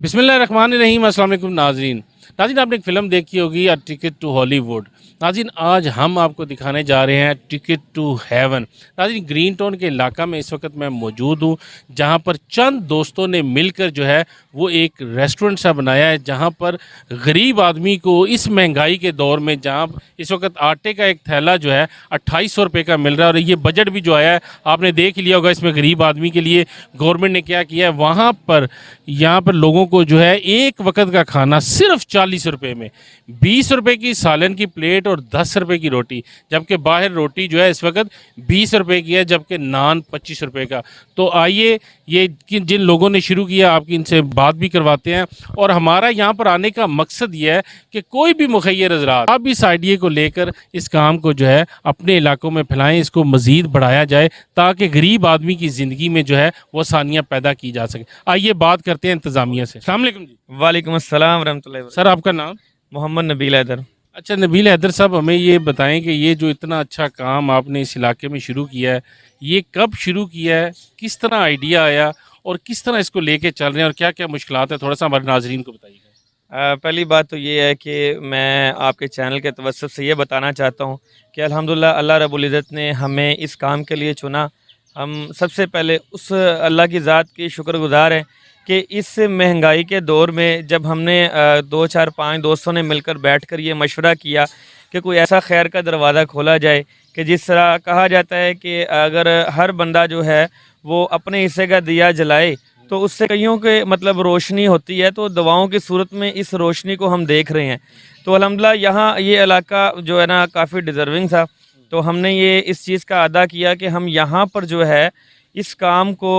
बिस्मिल्लाहिर्रहमानिर्रहीम। अस्सलाम वालेकुम नाज़रीन। नाज़रीन, आपने एक फ़िल्म देखी होगी अ टिकट टू हॉलीवुड। नाज़रीन, आज हम आपको दिखाने जा रहे हैं टिकट टू हेवन। नाज़रीन, ग्रीन टाउन के इलाका में इस वक्त मैं मौजूद हूँ, जहाँ पर चंद दोस्तों ने मिलकर जो है वो एक रेस्टोरेंट सा बनाया है, जहाँ पर गरीब आदमी को इस महंगाई के दौर में, जहाँ इस वक्त आटे का एक थैला जो है 2800 रुपये का मिल रहा है, और ये बजट भी जो आया है आपने देख लिया होगा, इसमें गरीब आदमी के लिए गवर्नमेंट ने क्या किया है। वहाँ पर यहाँ पर लोगों को जो है एक वक्त का खाना सिर्फ 40 रुपये में, 20 रुपये की सालन की प्लेट और 10 रुपये की रोटी, जबकि बाहर रोटी जो है इस वक्त 20 रुपये की है, जबकि नान 25 रुपये का। तो आइए, ये जिन लोगों ने शुरू किया आपकी इनसे बात भी करवाते हैं। और हमारा यहाँ पर आने का मकसद ये है कि कोई भी मुखैर हज़रात आप इस आइडिया को लेकर इस काम को जो है अपने इलाकों में फैलाएं, इसको मज़ीद बढ़ाया जाए, ताकि गरीब आदमी की ज़िंदगी में जो है वो आसानियाँ पैदा की जा सके। आइए बात करते हैं इंतज़ामिया से। अस्सलाम वालेकुम जी। वालेकुम अस्सलाम रहमतुल्लाहि व सर, आपका नाम? मोहम्मद नबील हैदर। अच्छा, नबील हैदर साहब, हमें ये बताएं कि ये जो इतना अच्छा काम आपने इस इलाके में शुरू किया है, ये कब शुरू किया है, किस तरह आइडिया आया और किस तरह इसको लेके चल रहे हैं, और क्या क्या मुश्किलात है, थोड़ा सा हमारे नाजरीन को बताइएगा। पहली बात तो ये है कि मैं आपके चैनल के तवज्जुह से ये बताना चाहता हूँ कि अल्हम्दुलिल्लाह अल्लाह रब्बुल इज़्ज़त ने हमें इस काम के लिए चुना। हम सबसे पहले उस अल्लाह की ज़ात की शुक्रगुज़ार हैं कि इस महंगाई के दौर में जब हमने 2 4 5 दोस्तों ने मिलकर बैठकर ये मशवरा किया कि कोई ऐसा खैर का दरवाज़ा खोला जाए कि जिस तरह कहा जाता है कि अगर हर बंदा जो है वो अपने हिस्से का दिया जलाए तो उससे कईयों के मतलब रोशनी होती है। तो दवाओं की सूरत में इस रोशनी को हम देख रहे हैं। तो अल्हम्दुलिल्लाह यहाँ ये इलाका जो है ना काफ़ी डिज़र्विंग था, तो हमने ये इस चीज़ का अदा किया कि हम यहाँ पर जो है इस काम को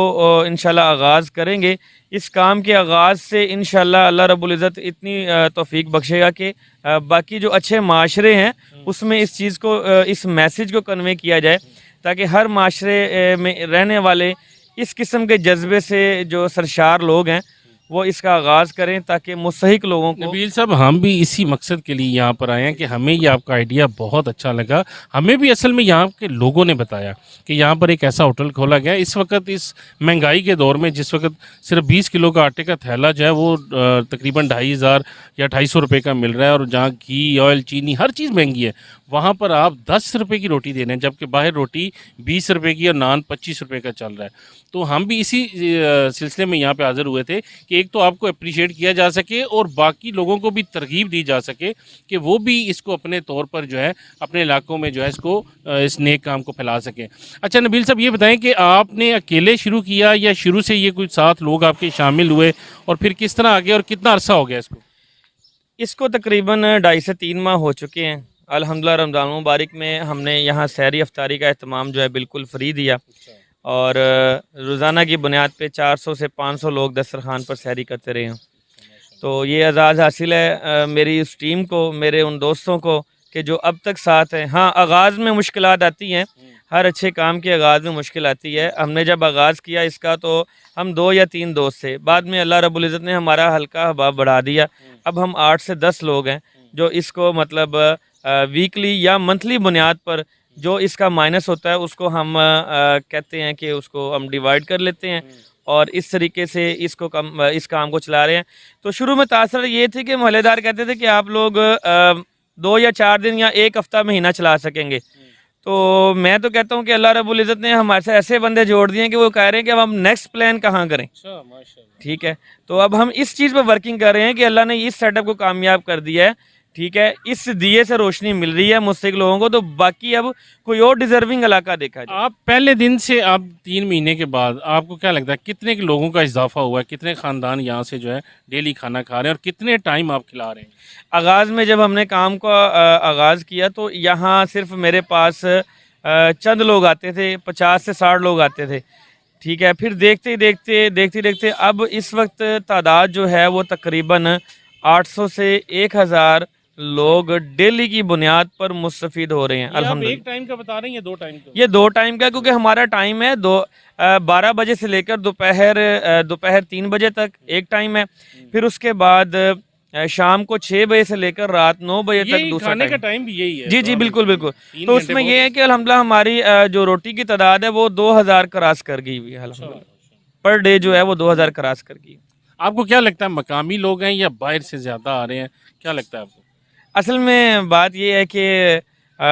इंशाल्लाह आगाज़ करेंगे। इस काम के आगाज़ से इंशाल्लाह अल्लाह रब्बुल इज़्ज़त इतनी तौफ़ीक बख्शेगा कि बाकी जो अच्छे माशरे हैं उसमें इस चीज़ को इस मैसेज को कन्वे किया जाए, ताकि हर माशरे में रहने वाले इस किस्म के जज्बे से जो सरशार लोग हैं वो इसका आगाज़ करें, ताकि मुस्तहिक लोगों को। नबील साहब, हम भी इसी मकसद के लिए यहाँ पर आए हैं कि हमें ये आपका आइडिया बहुत अच्छा लगा। हमें भी असल में यहाँ के लोगों ने बताया कि यहाँ पर एक ऐसा होटल खोला गया है इस वक्त, इस महंगाई के दौर में, जिस वक्त सिर्फ 20 किलो का आटे का थैला जो है वो तकरीबन 2500 या 250 रुपये का मिल रहा है, और जहाँ घी, ऑयल, चीनी, हर चीज़ महंगी है, वहाँ पर आप 10 रुपये की रोटी दे रहे हैं, जबकि बाहर रोटी 20 रुपये की और नान 25 रुपये का चल रहा है। तो हम भी इसी सिलसिले में यहाँ पे हाज़िर हुए थे कि एक तो आपको अप्रिशिएट किया जा सके और बाकी लोगों को भी तरगीब दी जा सके कि वो भी इसको अपने तौर पर जो है अपने इलाकों में जो है इसको इस नेक काम को फैला सकें। अच्छा नबील साहब, ये बताएं कि आपने अकेले शुरू किया या शुरू से ये कुछ 7 लोग आपके शामिल हुए, और फिर किस तरह आगे और कितना अरसा हो गया इसको? इसको तकरीबन 2.5 से 3 माह हो चुके हैं। अल्हम्दुलिल्लाह रमज़ान मुबारक में हमने यहाँ सहरी अफ्तारी का अहतमाम जो है बिल्कुल फ्री दिया, और रोज़ाना की बुनियाद पे 400 से 500 लोग दस्तरखान पर सहरी करते रहे हैं। तो ये एजाज़ हासिल है मेरी उस टीम को, मेरे उन दोस्तों को कि जो अब तक साथ हैं। हाँ, आगाज़ में मुश्किलात आती हैं, हर अच्छे काम के आगाज़ में मुश्किल आती है। हमने जब आगाज़ किया इसका तो हम 2 या 3 दोस्त थे, बाद में अल्लाह रब्बुल इज़्ज़त ने हमारा हल्का हबाब बढ़ा दिया। अब हम 8 से 10 लोग हैं जो इसको मतलब वीकली या मंथली बुनियाद पर जो इसका माइनस होता है उसको हम कहते हैं कि उसको हम डिवाइड कर लेते हैं, और इस तरीके से इसको इस काम को चला रहे हैं। तो शुरू में तासर ये थी कि मोहल्लेदार कहते थे कि आप लोग 2 या 4 दिन या 1 हफ्ता महीना चला सकेंगे। तो मैं तो कहता हूँ कि अल्लाह रब्बुल इज़्ज़त ने हमारे से ऐसे बंदे जोड़ दिए कि वो कह रहे हैं कि अब हम नेक्स्ट प्लान कहाँ करें। ठीक है, तो अब हम इस चीज़ पर वर्किंग कर रहे हैं कि अल्लाह ने इस सेटअप को कामयाब कर दिया है। ठीक है, इस दिए से रोशनी मिल रही है मुस्तहिक लोगों को, तो बाकी अब कोई और डिजर्विंग इलाका देखा जाए। आप पहले दिन से, आप 3 महीने के बाद आपको क्या लगता है कितने के लोगों का इजाफा हुआ है, कितने ख़ानदान यहाँ से जो है डेली खाना खा रहे हैं, और कितने टाइम आप खिला रहे हैं? आगाज़ में जब हमने काम का आगाज़ किया तो यहाँ सिर्फ मेरे पास चंद लोग आते थे, 50 से 60 लोग आते थे। ठीक है, फिर देखते अब इस वक्त तादाद जो है वो तकरीबन 800 से 1000 लोग डेली की बुनियाद पर मुस्तफ़ीद हो रहे हैं। अल्हम्दुलिल्लाह। एक टाइम का बता रहे हैं या 2 टाइम का? ये 2 टाइम का, क्योंकि हमारा टाइम है 12 बजे से लेकर दोपहर 3 बजे तक एक टाइम है, फिर उसके बाद शाम को 6 बजे से लेकर रात 9 बजे तक दूसरा खाने का टाइम भी यही है? जी बिल्कुल बिल्कुल। तो उसमें ये है कि अल्हम्दुलिल्लाह हमारी जो रोटी की तादाद है वो 2000 क्रॉस कर गई हुई है। अल्हम्दुलिल्लाह पर डे जो है वो 2000 क्रॉस कर गई। आपको क्या लगता है मकामी लोग हैं या बाहर से ज़्यादा आ रहे हैं, क्या लगता है आपको? असल में बात ये है कि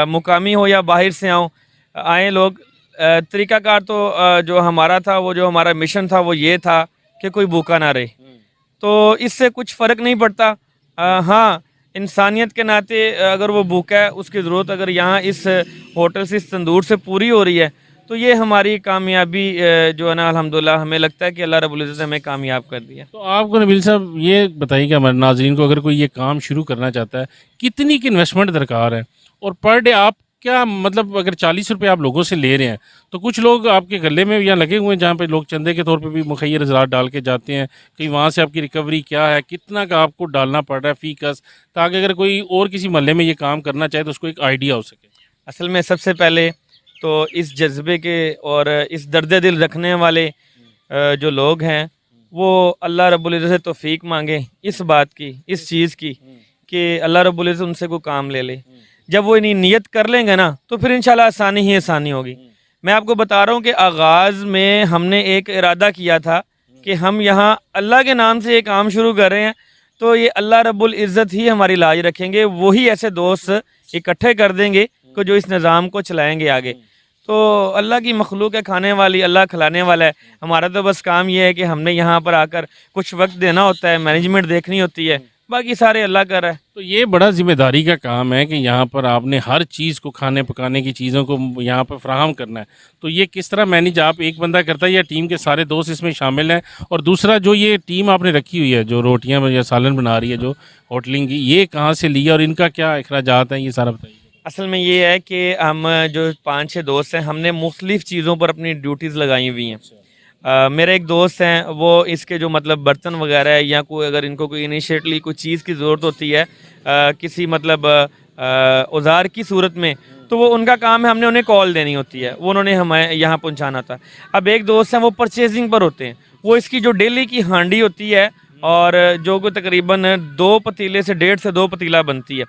मुकामी हो या बाहर से आए लोग, तरीक़ाकार तो जो हमारा था, वो जो हमारा मिशन था वो ये था कि कोई भूखा ना रहे। तो इससे कुछ फ़र्क नहीं पड़ता। हाँ, इंसानियत के नाते अगर वो भूखा है, उसकी ज़रूरत अगर यहाँ इस होटल से, इस तंदूर से पूरी हो रही है, तो ये हमारी कामयाबी जो है ना, अल्हम्दुलिल्लाह हमें लगता है कि अल्लाह रब्बुल इज़्ज़त ने हमें कामयाब कर दिया। तो आपको नबील साहब ये बताइए कि हमारे नाज़रीन को अगर कोई ये काम शुरू करना चाहता है, कितनी की इन्वेस्टमेंट दरकार है? और पर डे आप क्या मतलब अगर 40 रुपये आप लोगों से ले रहे हैं, तो कुछ लोग आपके गले में यहाँ लगे हुए हैं जहाँ पे लोग चंदे के तौर पे भी मुखैर हज़रात डाल के जाते हैं, कि वहाँ से आपकी रिकवरी क्या है, कितना का आपको डालना पड़ रहा है फ़ी कस, ताकि अगर कोई और किसी मोहल्ले में ये काम करना चाहे तो उसको एक आइडिया हो सके? असल में सबसे पहले तो इस जज्बे के और इस दर्द दिल रखने वाले जो लोग हैं, वो अल्लाह रब्बुल इज़्ज़त से तौफ़ीक मांगे इस बात की, इस चीज़ की, कि अल्लाह रब्बुल इज़्ज़त उनसे कोई काम ले ले। जब वो इन्हीं नियत कर लेंगे ना, तो फिर इंशाल्लाह आसानी ही आसानी होगी। मैं आपको बता रहा हूँ कि आगाज़ में हमने एक इरादा किया था कि हम यहाँ अल्लाह के नाम से ये काम शुरू कर रहे हैं, तो ये अल्लाह रब्बुल इज़्ज़त ही हमारी लाज रखेंगे, वही ऐसे दोस्त इकट्ठे कर देंगे कि जो इस निज़ाम को चलाएंगे आगे। तो अल्लाह की मखलूक है खाने वाली, अल्लाह खिलाने वाला है। हमारा तो बस काम ये है कि हमने यहाँ पर आकर कुछ वक्त देना होता है, मैनेजमेंट देखनी होती है, बाकी सारे अल्लाह कर रहा है। तो ये बड़ा ज़िम्मेदारी का काम है कि यहाँ पर आपने हर चीज़ को, खाने पकाने की चीज़ों को यहाँ पर फ्राहम करना है। तो ये किस तरह मैनेज आप एक बंदा करता है या टीम के सारे दोस्त इसमें शामिल हैं? और दूसरा जो ये टीम आपने रखी हुई है, जो रोटियाँ या सालन बना रही है, जो होटलिंग की, ये कहाँ से लिया और इनका क्या अखराजात हैं, ये सारा बताइए। असल में ये है कि हम जो 5-6 दोस्त हैं, हमने मुख्तलिफ़ चीज़ों पर अपनी ड्यूटीज़ लगाई हुई हैं। मेरे एक दोस्त हैं, वो इसके जो मतलब बर्तन वगैरह है, या कोई अगर इनको कोई इनिशिएटली कोई चीज़ की ज़रूरत होती है किसी मतलब औज़ार की सूरत में, तो वो उनका काम है, हमने उन्हें कॉल देनी होती है, वो उन्होंने हमें यहाँ पहुँचाना था। अब एक दोस्त हैं, वो परचेजिंग पर होते हैं, वो इसकी जो डेली की हांडी होती है, और जो को तकरीबन 2 पतीले से 1.5 से 2 पतीला बनती है।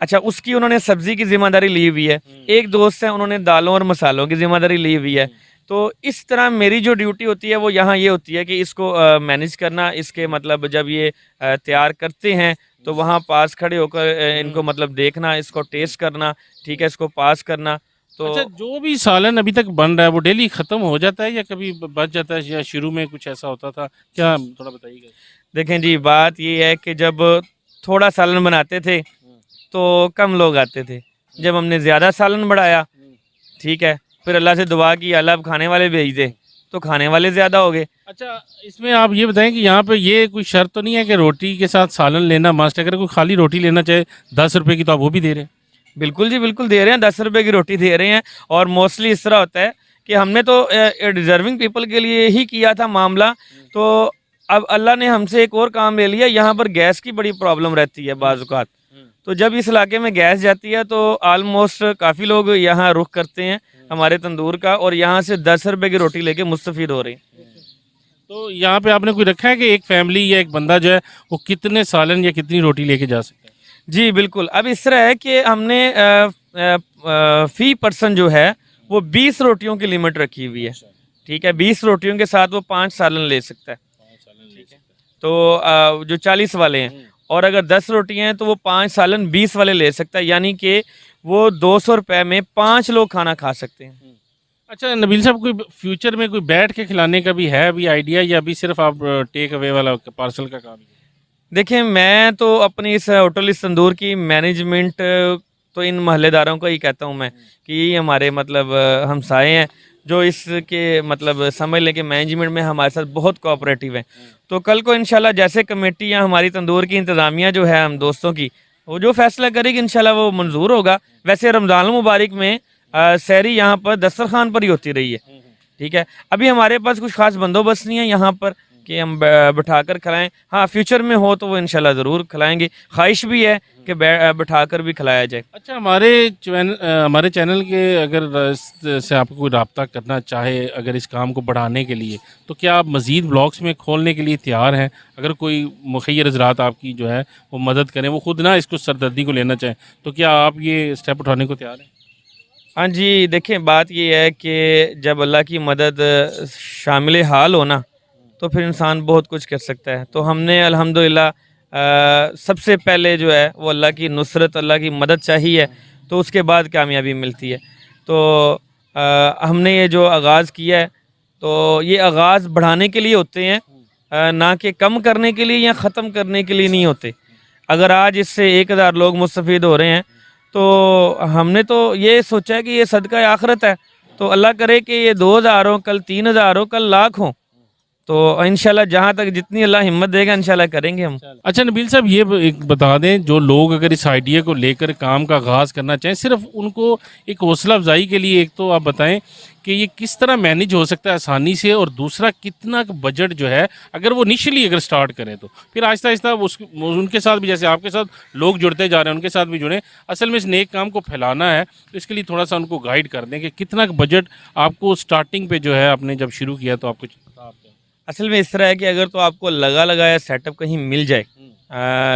अच्छा, उसकी उन्होंने सब्ज़ी की ज़िम्मेदारी ली हुई है। एक दोस्त है, उन्होंने दालों और मसालों की ज़िम्मेदारी ली हुई है। तो इस तरह मेरी जो ड्यूटी होती है वो यहाँ ये होती है कि इसको मैनेज करना, इसके मतलब जब ये तैयार करते हैं तो वहाँ पास खड़े होकर इनको मतलब देखना, इसको टेस्ट करना, ठीक है, इसको पास करना। तो अच्छा, जो भी सालन अभी तक बन रहा है वो डेली ख़त्म हो जाता है या कभी बच जाता है, या शुरू में कुछ ऐसा होता था, क्या थोड़ा बताइएगा? देखें जी, बात ये है कि जब थोड़ा सालन बनाते थे तो कम लोग आते थे। जब हमने ज़्यादा सालन बढ़ाया, ठीक है, फिर अल्लाह से दुआ की, अल्लाह अब खाने वाले भेज दे, तो खाने वाले ज़्यादा हो गए। अच्छा, इसमें आप ये बताएं कि यहाँ पे ये कोई शर्त तो नहीं है कि रोटी के साथ सालन लेना मस्ट है? अगर कोई खाली रोटी लेना चाहे 10 रुपए की, तो आप वो भी दे रहे हैं? बिल्कुल जी, बिल्कुल दे रहे हैं, 10 रुपए की रोटी दे रहे हैं। और मोस्टली इस तरह होता है कि हमने तो डिज़र्विंग पीपल के लिए ही किया था मामला, तो अब अल्लाह ने हमसे एक और काम ले लिया। यहाँ पर गैस की बड़ी प्रॉब्लम रहती है बाज़ औक़ात, तो जब इस इलाके में गैस जाती है तो आलमोस्ट काफ़ी लोग यहाँ रुख करते हैं हमारे तंदूर का, और यहाँ से 10 रुपए की रोटी लेके मुस्तफ़ीद हो रहे हैं। तो यहाँ पे आपने कोई रखा है कि एक फैमिली या एक बंदा जो है वो कितने सालन या कितनी रोटी लेके जा सकता है? जी बिल्कुल, अब इस तरह है कि हमने फ़ी पर्सन जो है वो 20 रोटियों की लिमिट रखी हुई है, ठीक है, 20 रोटियों के साथ वो 5 सालन ले सकता है। तो जो 40 वाले हैं, और अगर 10 रोटियां हैं तो वो 5 सालन 20 वाले ले सकता है, यानी कि वो 200 रुपए में 5 लोग खाना खा सकते हैं। अच्छा नबील साहब, कोई फ्यूचर में कोई बैठ के खिलाने का भी है अभी आइडिया, या अभी सिर्फ आप टेक अवे वाला पार्सल का काम ही है? देखिए, मैं तो अपनी इस होटल इस तंदूर की मैनेजमेंट तो इन महल्लेदारों को ही कहता हूँ मैं कि ये हमारे मतलब हमसाए हैं, जो इसके मतलब समझ लें कि मैनेजमेंट में हमारे साथ बहुत कोऑपरेटिव हैं। तो कल को इंशाल्लाह जैसे कमेटी या हमारी तंदूर की इंतज़ामिया जो है हम दोस्तों की, वो जो फैसला करेगी इंशाल्लाह वो मंजूर होगा। वैसे रमज़ान मुबारक में सहरी यहाँ पर दस्तरखान पर ही होती रही है, ठीक है। अभी हमारे पास कुछ खास बंदोबस्त नहीं है यहाँ पर कि हम बिठाकर खिलाएं। हाँ, फ्यूचर में हो तो वो इंशाल्लाह ज़रूर खिलाएंगे, ख्वाहिश भी है कि बिठाकर भी खिलाया जाए। अच्छा, हमारे चैनल के अगर से आपको कोई रब्ता करना चाहे अगर इस काम को बढ़ाने के लिए, तो क्या आप मज़ीद ब्लॉग्स में खोलने के लिए तैयार हैं? अगर कोई मुखैर हज़रात आपकी जो है वो मदद करें, वो खुद ना इसको सरदर्दी को लेना चाहें, तो क्या आप ये स्टेप उठाने को तैयार हैं? हाँ जी, देखें बात ये है कि जब अल्लाह की मदद शामिल हाल हो ना, तो फिर इंसान बहुत कुछ कर सकता है। तो हमने अल्हम्दुलिल्लाह सबसे पहले जो है वो अल्लाह की नुसरत, अल्लाह की मदद चाहिए, तो उसके बाद कामयाबी मिलती है। तो हमने ये जो आगाज़ किया है, तो ये आगाज़ बढ़ाने के लिए होते हैं, ना कि कम करने के लिए या ख़त्म करने के लिए नहीं होते। अगर आज इससे 1000 लोग मुस्तफ़ीद हो रहे हैं, तो हमने तो ये सोचा है कि ये सदका आखिरत है, तो अल्लाह करे कि ये 2000 हो, कल 3000 हो, कल लाख हो। तो इंशाल्लाह जहाँ तक जितनी अल्लाह हिम्मत देगा इंशाल्लाह करेंगे हम। अच्छा नबील साहब, ये एक बता दें, जो लोग अगर इस आइडिया को लेकर काम का आगाज़ करना चाहें, सिर्फ उनको एक हौसला अफजाई के लिए एक तो आप बताएं कि ये किस तरह मैनेज हो सकता है आसानी से, और दूसरा कितना बजट जो है अगर वो इनिशियली अगर स्टार्ट करें तो फिर आहिस्ता आहिस्ता उनके साथ भी, जैसे आपके साथ लोग जुड़ते जा रहे हैं उनके साथ भी जुड़ें। असल में इस नेक काम को फैलाना है, तो इसके लिए थोड़ा सा उनको गाइड कर दें कि कितना बजट आपको स्टार्टिंग पे जो है आपने जब शुरू किया तो आपको असल में इस तरह है कि अगर तो आपको लगा लगाया सेटअप कहीं मिल जाए,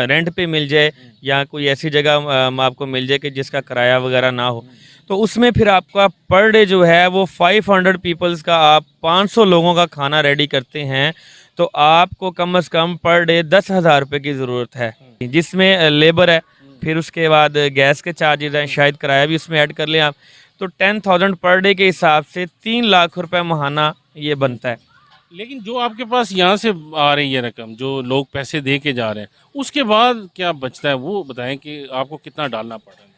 रेंट पे मिल जाए, या कोई ऐसी जगह आपको मिल जाए कि जिसका किराया वगैरह ना हो, तो उसमें फिर आपका पर डे जो है वो 500 पीपल्स का, आप 500 लोगों का खाना रेडी करते हैं, तो आपको कम से कम पर डे 10,000 रुपये की ज़रूरत है, जिसमें लेबर है, फिर उसके बाद गैस के चार्जेस हैं, शायद किराया भी उसमें ऐड कर लें आप, तो 10,000 पर डे के हिसाब से 3 लाख रुपए महाना ये बनता है। लेकिन जो आपके पास यहाँ से आ रही है रकम, जो लोग पैसे दे के जा रहे हैं, उसके बाद क्या बचता है वो बताएं कि आपको कितना डालना पड़ रहा है।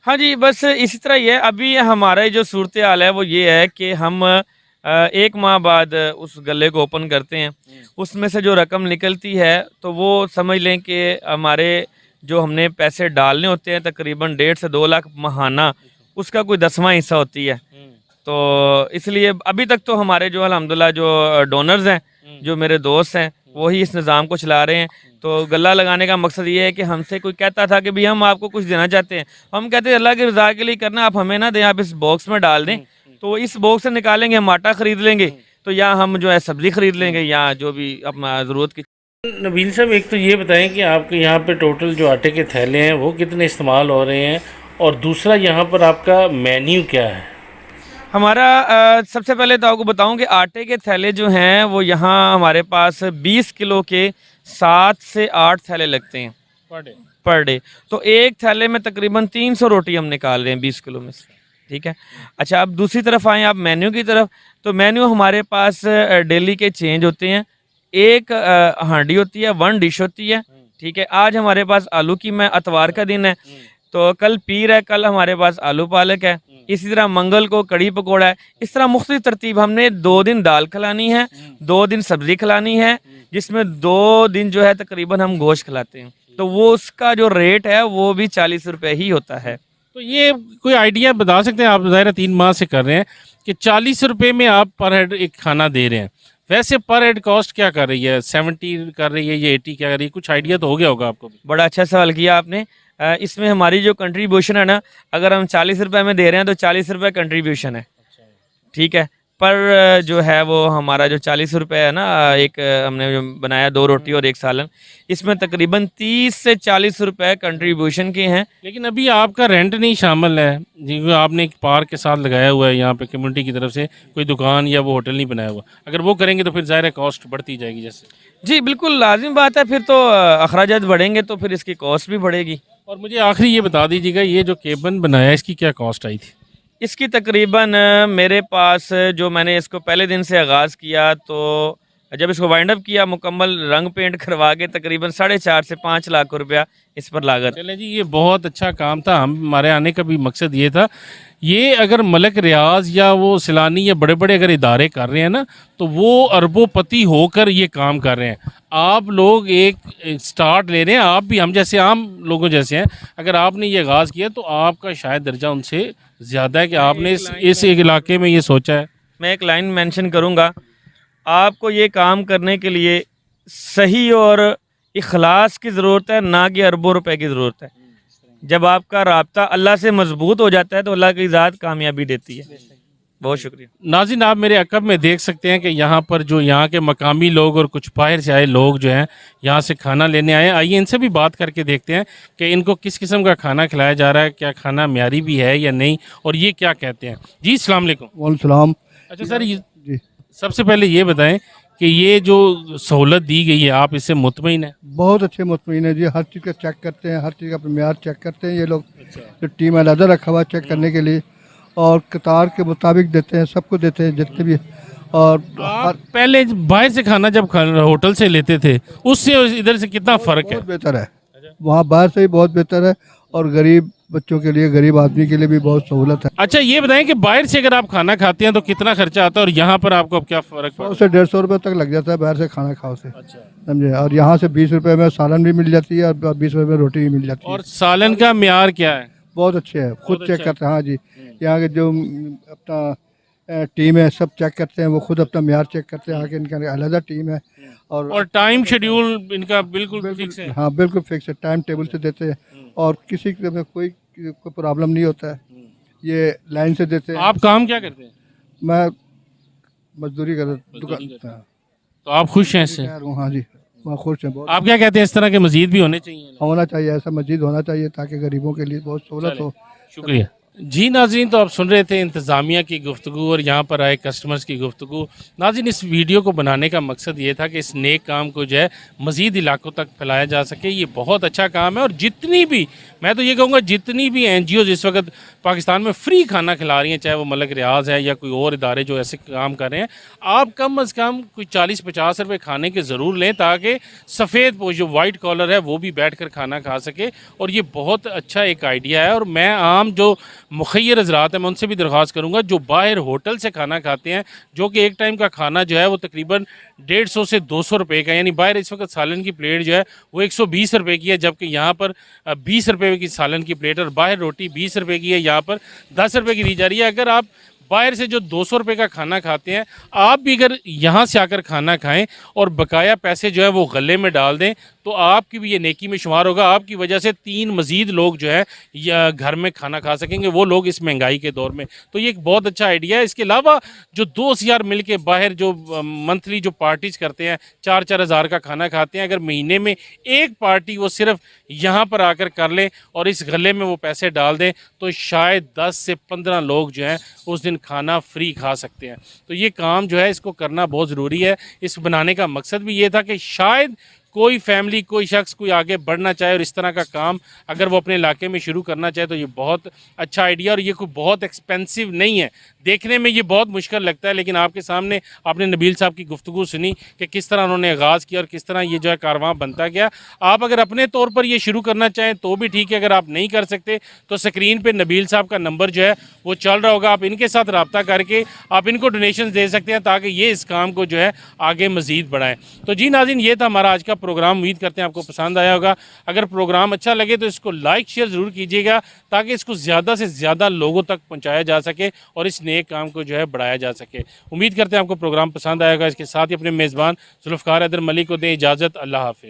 हाँ जी, बस इसी तरह ही है। अभी हमारा जो सूरत हाल है वो ये है कि हम 1 माह बाद उस गले को ओपन करते हैं, उसमें से जो रकम निकलती है तो वो समझ लें कि हमारे जो हमने पैसे डालने होते हैं तकरीबन 1.5 से 2 लाख महाना, उसका कोई 10वां हिस्सा होती है। तो इसलिए अभी तक तो हमारे जो अल्हम्दुलिल्लाह जो डोनर्स हैं, जो मेरे दोस्त हैं, वही इस निज़ाम को चला रहे हैं। तो गला लगाने का मकसद ये है कि हमसे कोई कहता था कि भाई हम आपको कुछ देना चाहते हैं, हम कहते हैं अल्लाह की रज़ा के लिए करना, आप हमें ना दें, आप इस बॉक्स में डाल दें, तो इस बॉक्स से निकालेंगे, हम आटा ख़रीद लेंगे, तो या हम जो है सब्ज़ी ख़रीद लेंगे, या जो भी अपना ज़रूरत की। नबील साहब, एक तो ये बताएं कि आपके यहाँ पे टोटल जो आटे के थैले हैं वो कितने इस्तेमाल हो रहे हैं, और दूसरा यहाँ पर आपका मेन्यू क्या है। हमारा सबसे पहले तो आपको बताऊं कि आटे के थैले जो हैं वो यहाँ हमारे पास 20 किलो के 7 से 8 थैले लगते हैं पर डे। तो एक थैले में तकरीबन 300 रोटी हम निकाल रहे हैं 20 किलो में से, ठीक है। अच्छा, अब दूसरी तरफ आएँ आप मेन्यू की तरफ, तो मेन्यू हमारे पास डेली के चेंज होते हैं। एक हांडी होती है, 1 डिश होती है, ठीक है। आज हमारे पास आलू की मैं अतवार का दिन है, तो कल पीर है, कल हमारे पास आलू पालक है, इसी तरह मंगल को कड़ी पकौड़ा है। इस तरह मुख्तलिफ तरतीब, हमने 2 दिन दाल खिलानी है, 2 दिन सब्जी खिलानी है, जिसमें 2 दिन जो है तकरीबन हम गोश्त खिलाते हैं, तो वो उसका जो रेट है वो भी 40 रुपये ही होता है। तो ये कोई आइडिया बता सकते हैं आप, ज़ाहिर 3 माह से कर रहे हैं, कि 40 रुपये में आप पर हेड एक खाना दे रहे हैं, वैसे पर हेड कॉस्ट क्या कर रही है, 70 कर रही है या 80 क्या कर रही है, कुछ आइडिया तो हो गया होगा आपको भी। बड़ा अच्छा सवाल किया आपने। इसमें हमारी जो कंट्रीब्यूशन है ना, अगर हम 40 रुपये में दे रहे हैं तो 40 रुपये कंट्रीब्यूशन है, ठीक है। पर जो है वो हमारा जो 40 रुपये है ना, एक हमने जो बनाया 2 रोटी और 1 सालन, इसमें तकरीबन 30 से 40 रुपये कंट्रीब्यूशन के हैं। लेकिन अभी आपका रेंट नहीं शामिल है, जिनको आपने एक पार्क के साथ लगाया हुआ है यहाँ पे कम्युनिटी की तरफ से, कोई दुकान या वो होटल नहीं बनाया हुआ, अगर वो करेंगे तो फिर ज़ाहिर है कॉस्ट बढ़ती जाएगी। जैसे जी बिल्कुल लाजिम बात है, फिर तो अखराजात बढ़ेंगे तो फिर इसकी कॉस्ट भी बढ़ेगी। और मुझे आखिरी ये बता दीजिएगा, ये जो केबन बनाया इसकी क्या कॉस्ट आई थी। इसकी तकरीबन मेरे पास जो मैंने इसको पहले दिन से आगाज़ किया, तो जब इसको वाइंड अप किया मुकम्मल रंग पेंट करवा के, तकरीबन 4.5 से 5 लाख रुपया इस पर लागत। चले जी, ये बहुत अच्छा काम था। हमारे आने का भी मकसद ये था, ये अगर मलक रियाज या वो सिलानी या बड़े बड़े अगर इदारे कर रहे हैं ना, तो वो अरबोपति होकर ये काम कर रहे हैं। आप लोग एक स्टार्ट ले रहे हैं, आप भी हम जैसे आम लोगों जैसे हैं, अगर आपने ये आगाज़ किया तो आपका शायद दर्जा उनसे ज़्यादा है कि आपने इस इलाके में ये सोचा है। मैं एक लाइन मेंशन करूंगा, आपको ये काम करने के लिए सही और इखलास की ज़रूरत है, ना कि अरबों रुपए की ज़रूरत है। जब आपका राब्ता अल्लाह से मजबूत हो जाता है तो अल्लाह की ज़ात कामयाबी देती है। बहुत शुक्रिया नाज़रीन, आप मेरे अकब में देख सकते हैं कि यहाँ पर जो यहाँ के मकामी लोग और कुछ बाहर से आए लोग जो हैं यहाँ से खाना लेने आए। आइए इनसे भी बात करके देखते हैं कि इनको किस किस्म का खाना खिलाया जा रहा है, क्या खाना म्यारी भी है या नहीं, और ये क्या कहते हैं। जी अस्सलाम वालेकुम। वालेकुम सलाम। अच्छा सर, ये सबसे पहले ये बताएं कि ये जो सहूलत दी गई है आप इससे मुतमईन है? बहुत अच्छे मुतमईन है जी, हर चीज़ का चेक करते हैं, हर चीज़ का मेयार चेक करते हैं ये लोग। जो टीम अलहदा रखा हुआ है चेक करने के लिए, और कतार के मुताबिक देते हैं, सबको देते हैं जितने भी। और आप पहले बाहर से खाना जब होटल से लेते थे उससे इधर से कितना फ़र्क है? बहुत बेहतर है, वहाँ बाहर से ही बहुत बेहतर है, और गरीब बच्चों के लिए, गरीब आदमी के लिए भी बहुत सहूलत है। अच्छा ये बताएं कि बाहर से अगर आप खाना खाते हैं तो कितना खर्चा आता है और यहाँ पर आपको अब क्या फ़र्क 100 पड़ता से 150 रुपये तक लग जाता है बाहर से खाना खाओ से, है? अच्छा। समझे। और यहाँ से 20 रुपये में सालन भी मिल जाती है, और 20 रुपये में रोटी भी मिल जाती है। और सालन का म्यार क्या है? बहुत अच्छे है, खुद बहुत चेक अच्छा करते हैं। हाँ जी, यहाँ के जो अपना टीम है सब चेक करते हैं, वो खुद अपना म्यार चेक करते हैं, आके इनका अलहदा टीम है। और टाइम शेड्यूल इनका बिल्कुल फिक्स है? हाँ बिल्कुल फिक्स है, टाइम टेबल से देते हैं, और किसी में कोई प्रॉब्लम नहीं होता है, ये लाइन से देते हैं। आप काम क्या करते हैं? मैं मजदूरी कर मजदूरी करते हैं। हाँ, तो आप खुश हैं इससे? खैर हूँ, हाँ जी, मैं खुश हैं बहुत। आप क्या कहते हैं इस तरह के मजीद भी होने चाहिए? होना चाहिए, ऐसा मस्जिद होना चाहिए ताकि गरीबों के लिए बहुत सहूलत चलें। हो। शुक्रिया जी। नाज़रीन तो आप सुन रहे थे इंतज़ामिया की गुफ्तगू और यहाँ पर आए कस्टमर्स की गुफ्तगू। नाज़रीन इस वीडियो को बनाने का मकसद ये था कि इस नेक काम को जो है मज़ीद इलाकों तक फैलाया जा सके। ये बहुत अच्छा काम है और जितनी भी, मैं तो ये कहूँगा जितनी भी NGOs इस वक्त पाकिस्तान में फ्री खाना खिला रही हैं, चाहे वो मलक रियाज है या कोई और इदारे जो ऐसे काम कर रहे हैं, आप कम अज़ कम कोई 40-50 रुपये खाने के ज़रूर लें ताकि सफ़ेद पोश जो वाइट कॉलर है वो भी बैठ कर खाना खा सके। और ये बहुत अच्छा एक आइडिया है। और मैं आम जो मुखैर हज़रात हैं मैं उनसे भी दरख्वास्त करूँगा जो बाहर होटल से खाना खाते हैं, जो कि एक टाइम का खाना जो है वो तकरीबन 150 से 200 रुपये का, यानी बाहर इस वक्त सालन की प्लेट जो है वो 120 रुपये की है, जबकि यहाँ पर 20 रुपये की सालन की प्लेट, और बाहर रोटी 20 रुपये की है, यहाँ पर 10 रुपये की दी जा रही है। अगर आप बाहर से जो 200 रुपये का खाना खाते हैं, आप भी अगर यहाँ से आकर खाना खाएं और बकाया पैसे जो है वो गले में डाल दें तो आपकी भी ये नेकी में शुमार होगा। आपकी वजह से 3 मज़ीद लोग जो है या घर में खाना खा सकेंगे, वो लोग इस महंगाई के दौर में। तो ये एक बहुत अच्छा आइडिया है। इसके अलावा जो दोस्त यार मिल के बाहर जो मंथली जो पार्टीज़ करते हैं, 4-4 हज़ार का खाना खाते हैं, अगर महीने में एक पार्टी वो सिर्फ यहाँ पर आकर कर लें और इस गले में वो पैसे डाल दें तो शायद 10 से 15 लोग जो हैं उस दिन खाना फ्री खा सकते हैं। तो ये काम जो है इसको करना बहुत ज़रूरी है। इस बनाने का मकसद भी ये था कि शायद कोई फैमिली, कोई शख्स कोई आगे बढ़ना चाहे और इस तरह का काम अगर वो अपने इलाके में शुरू करना चाहे तो ये बहुत अच्छा आइडिया। और ये कोई बहुत एक्सपेंसिव नहीं है, देखने में ये बहुत मुश्किल लगता है, लेकिन आपके सामने आपने नबील साहब की गुफ्तगू सुनी कि किस तरह उन्होंने आगाज़ किया और किस तरह ये जो है कारवां बनता गया। आप अगर अपने तौर पर ये शुरू करना चाहें तो भी ठीक है, अगर आप नहीं कर सकते तो स्क्रीन पर नबील साहब का नंबर जो है वो चल रहा होगा, आप इनके साथ रब्ता करके आप इनको डोनेशन दे सकते हैं ताकि ये इस काम को जो है आगे मज़ीद बढ़ाएँ। तो जी नाज़रीन ये था हमारा आज का प्रोग्राम। उम्मीद करते हैं आपको पसंद आया होगा। अगर प्रोग्राम अच्छा लगे तो इसको लाइक शेयर ज़रूर कीजिएगा ताकि इसको ज़्यादा से ज़्यादा लोगों तक पहुंचाया जा सके और इस नेक काम को जो है बढ़ाया जा सके। उम्मीद करते हैं आपको प्रोग्राम पसंद आएगा। इसके साथ ही अपने मेज़बान जुल्फ़कार हैदर मलिक को दें इजाज़त। अल्लाह हाफ़िज़।